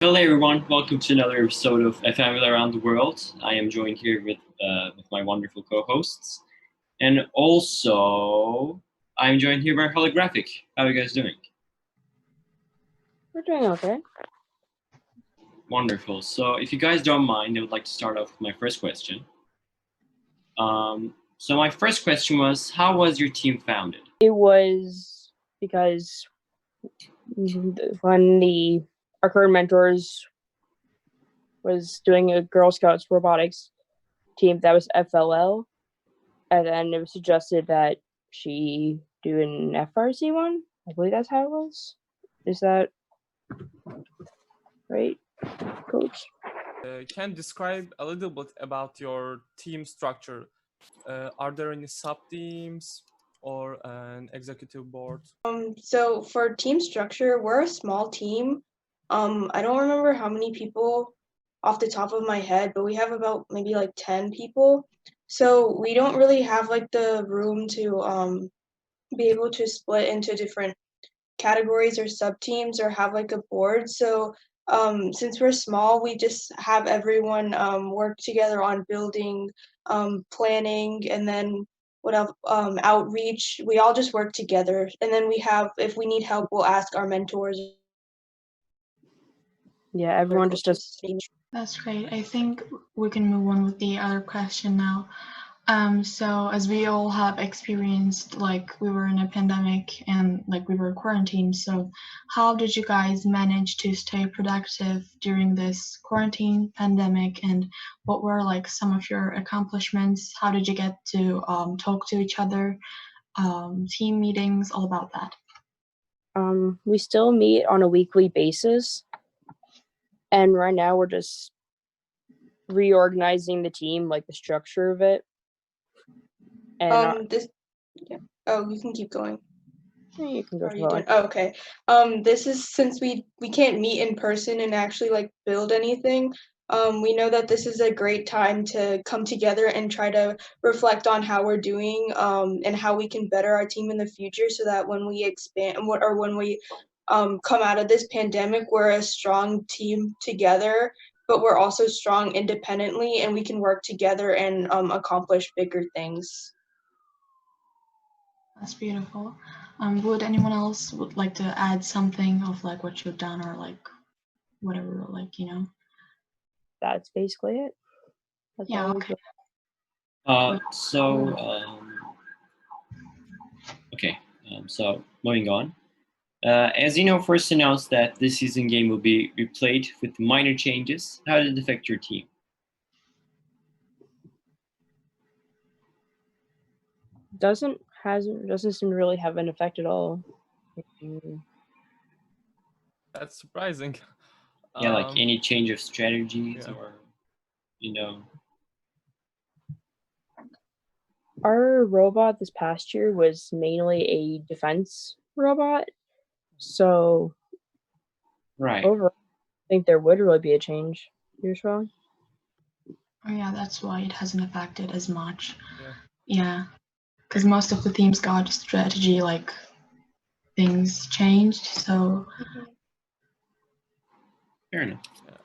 Hello everyone, welcome to another episode of FAW Around the World. I am joined here with my wonderful co-hosts. And also, I'm joined here by Holographic. How are you guys doing? We're doing okay. Wonderful. So if you guys don't mind, I would like to start off with my first question. So my first question was, how was your team founded? It was because when our current mentors was doing a Girl Scouts robotics team that was FLL, and then it was suggested that she do an FRC one. I believe that's how it was. Is that right, Coach? Can describe a little bit about your team structure? Are there any sub-teams or an executive board? So for team structure, we're a small team. I don't remember how many people off the top of my head, but we have about maybe like 10 people. So we don't really have like the room to be able to split into different categories or sub teams or have like a board. So since we're small, we just have everyone work together on building, planning, and then what else? Outreach. We all just work together, and then we have, if we need help, we'll ask our mentors. Yeah, everyone just does. That's great. I think we can move on with the other question now. So as we all have experienced, like we were in a pandemic and like we were quarantined. So how did you guys manage to stay productive during this quarantine pandemic? And what were like some of your accomplishments? How did you get to talk to each other? Team meetings, all about that. We still meet on a weekly basis, and right now we're just reorganizing the team, like the structure of it. And Oh, you can keep going. you can go forward. Oh, okay. This is since we can't meet in person and actually like build anything. We know that this is a great time to come together and try to reflect on how we're doing, and how we can better our team in the future, so that when we expand or when we come out of this pandemic, we're a strong team together, but we're also strong independently, and we can work together and accomplish bigger things. That's beautiful. Would anyone else would like to add something of like what you've done or like whatever, like, you know? That's basically it. That's Yeah, all okay. So moving on. As you know, first announced that this season game will be replayed with minor changes. How did it affect your team? Doesn't seem to really have an effect at all. That's surprising. Yeah, like any change of strategies yeah. or, you know. Our robot this past year was mainly a defense robot, so Right. overall, I think there would really be a change. You're wrong. Oh yeah, that's why it hasn't affected as much. Yeah. Yeah, because most of the teams got strategy, like things changed. So. Fair enough. Yeah.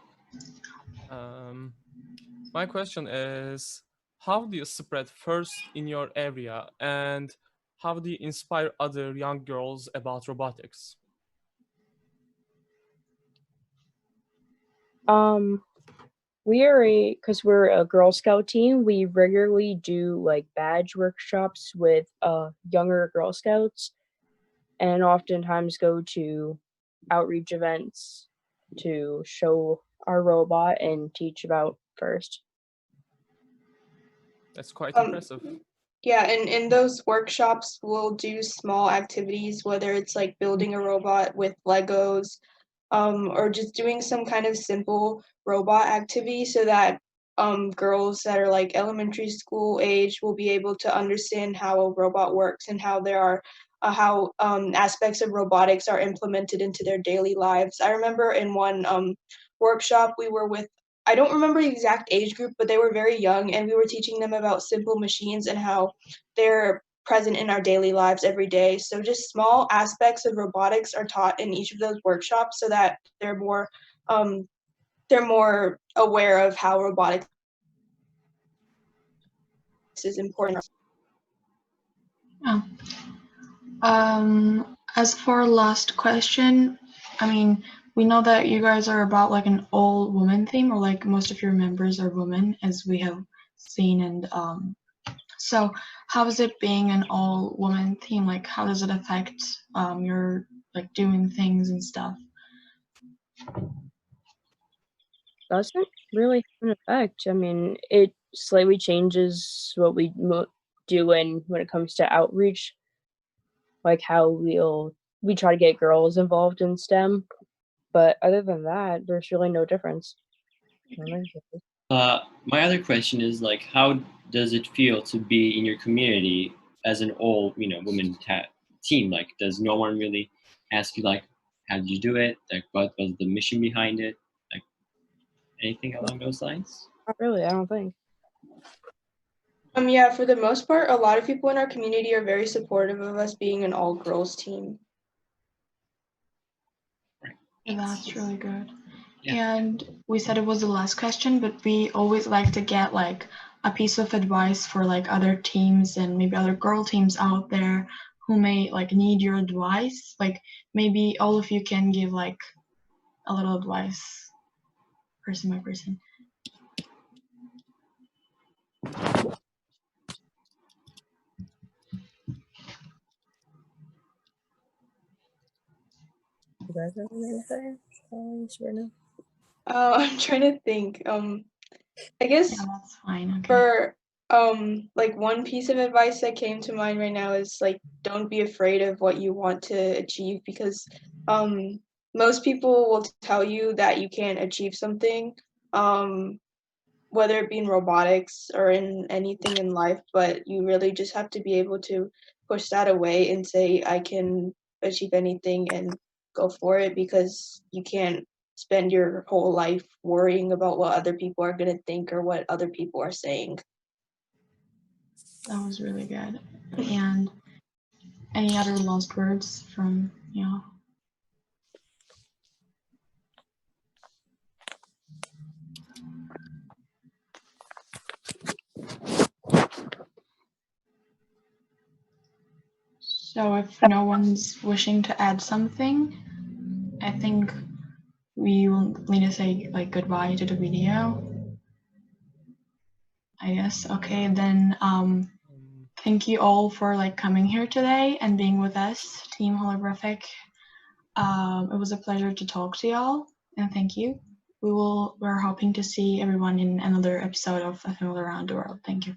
My question is, how do you spread first in your area, and how do you inspire other young girls about robotics? Because we're a Girl Scout team, we regularly do like badge workshops with younger Girl Scouts, and oftentimes go to outreach events to show our robot and teach about first. That's quite impressive. Yeah, and in those workshops, we'll do small activities, whether it's like building a robot with Legos, or just doing some kind of simple robot activity, so that girls that are like elementary school age will be able to understand how a robot works and how there are how aspects of robotics are implemented into their daily lives. I remember in one workshop we were with, I don't remember the exact age group, but they were very young, and we were teaching them about simple machines and how they're present in our daily lives every day. So just small aspects of robotics are taught in each of those workshops, so that they're more they're more aware of how robotics is important. As for last question, I mean, we know that you guys are about like an all-woman theme, or like most of your members are women, as we have seen, and so how is it being an all-woman theme? Like, how does it affect your like doing things and stuff? Doesn't really have an effect. I mean, it slightly changes what we do when it comes to outreach, like how we try to get girls involved in STEM. But other than that, there's really no difference. My other question is like, how does it feel to be in your community as an all woman team? Like, does no one really ask you like, how did you do it? Like, what was the mission behind it? Like, anything along those lines? Not really, I don't think. Yeah, for the most part, a lot of people in our community are very supportive of us being an all-girls team. That's really good. Yeah. And we said it was the last question, but we always like to get like a piece of advice for like other teams and maybe other girl teams out there who may like need your advice. Like maybe all of you can give like a little advice, person by person. You guys have anything right now? I'm trying to think. I guess Yeah, that's fine. Okay. for like one piece of advice that came to mind right now is like, don't be afraid of what you want to achieve, because most people will tell you that you can't achieve something, whether it be in robotics or in anything in life, but you really just have to be able to push that away and say, I can achieve anything and go for it, because you can't spend your whole life worrying about what other people are going to think or what other people are saying. That was really good. And any other last words from you? So if no one's wishing to add something, I think we will need to say like goodbye to the video. I guess. Okay, then thank you all for like coming here today and being with us, Team Holographic. It was a pleasure to talk to y'all, and thank you. We're hoping to see everyone in another episode of A Family Around the World. Thank you.